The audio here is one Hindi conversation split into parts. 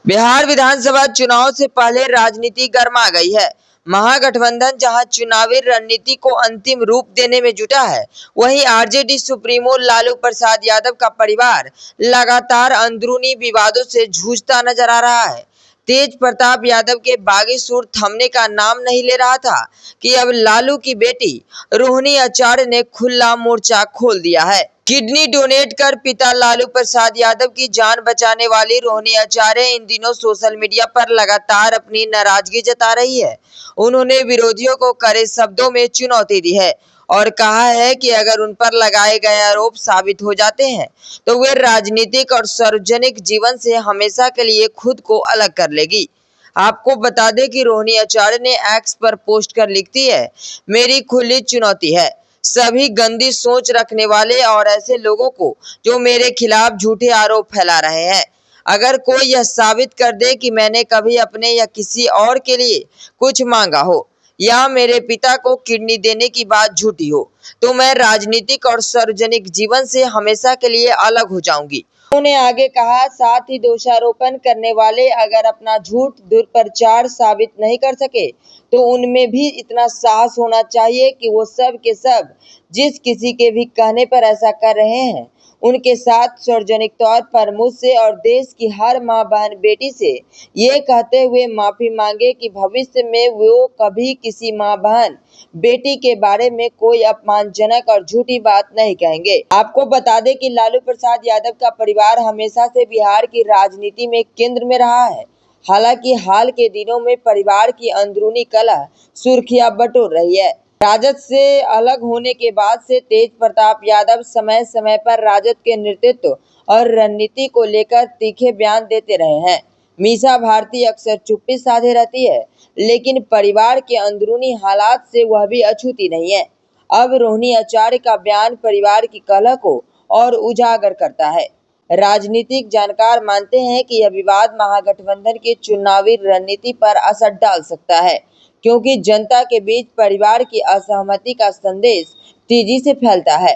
बिहार विधानसभा चुनाव से पहले राजनीति गर्मा गई है। महागठबंधन जहां चुनावी रणनीति को अंतिम रूप देने में जुटा है, वहीं आरजेडी सुप्रीमो लालू प्रसाद यादव का परिवार लगातार अंदरूनी विवादों से जूझता नजर आ रहा है। तेज प्रताप यादव के बागी सुर थमने का नाम नहीं ले रहा था कि अब लालू की बेटी रोहिणी आचार्य ने खुला मोर्चा खोल दिया है। किडनी डोनेट कर पिता लालू प्रसाद यादव की जान बचाने वाली रोहिणी आचार्य इन दिनों सोशल मीडिया पर लगातार अपनी नाराजगी जता रही है। उन्होंने विरोधियों को कड़े शब्दों में चुनौती दी है और कहा है कि अगर उन पर लगाए गए आरोप साबित हो जाते हैं तो वे राजनीतिक और सार्वजनिक जीवन से हमेशा के लिए खुद को अलग कर लेगी। आपको बता दें कि रोहिणी आचार्य ने एक्स पर पोस्ट कर लिखती है, मेरी खुली चुनौती है सभी गंदी सोच रखने वाले और ऐसे लोगों को जो मेरे खिलाफ झूठे आरोप फैला रहे हैं। अगर कोई यह साबित कर दे कि मैंने कभी अपने या किसी और के लिए कुछ मांगा हो या मेरे पिता को किडनी देने की बात झूठी हो, तो मैं राजनीतिक और सार्वजनिक जीवन से हमेशा के लिए अलग हो जाऊंगी। उन्होंने आगे कहा, साथ ही दोषारोपण करने वाले अगर अपना झूठ दुष्प्रचार साबित नहीं कर सके तो उनमें भी इतना साहस होना चाहिए कि वो सब के सब जिस किसी के भी कहने पर ऐसा कर रहे हैं उनके साथ सार्वजनिक तौर पर मुझसे और देश की हर माँ बहन बेटी से ये कहते हुए माफी मांगे कि भविष्य में वो कभी किसी माँ बहन बेटी के बारे में कोई अपमानजनक और झूठी बात नहीं कहेंगे। आपको बता दें कि लालू प्रसाद यादव का परिवार हमेशा से बिहार की राजनीति में केंद्र में रहा है। हालांकि हाल के दिनों में परिवार की अंदरूनी कलह सुर्खियां बटोर रही है। राजद से अलग होने के बाद से तेज प्रताप यादव समय समय पर राजद के नेतृत्व और रणनीति को लेकर तीखे बयान देते रहे हैं। मीसा भारती अक्सर चुप्पी साधे रहती है, लेकिन परिवार के अंदरूनी हालात से वह भी अछूती नहीं है। अब रोहिणी आचार्य का बयान परिवार की कलह को और उजागर करता है। राजनीतिक जानकार मानते हैं कि यह विवाद महागठबंधन की चुनावी रणनीति पर असर डाल सकता है, क्योंकि जनता के बीच परिवार की असहमति का संदेश तेजी से फैलता है।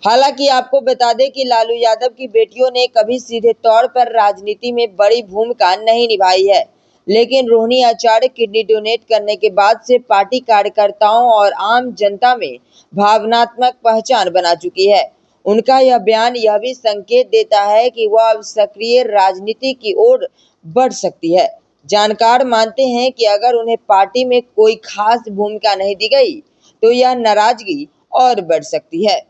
हालांकि आपको बता दें कि लालू यादव की बेटियों ने कभी सीधे तौर पर राजनीति में बड़ी भूमिका नहीं निभाई है, लेकिन रोहिणी आचार्य किडनी डोनेट करने के बाद से पार्टी कार्यकर्ताओं और आम जनता में भावनात्मक पहचान बना चुकी है। उनका यह बयान यह भी संकेत देता है कि वह अब सक्रिय राजनीति की ओर बढ़ सकती है। जानकार मानते हैं कि अगर उन्हें पार्टी में कोई खास भूमिका नहीं दी गई तो यह नाराजगी और बढ़ सकती है।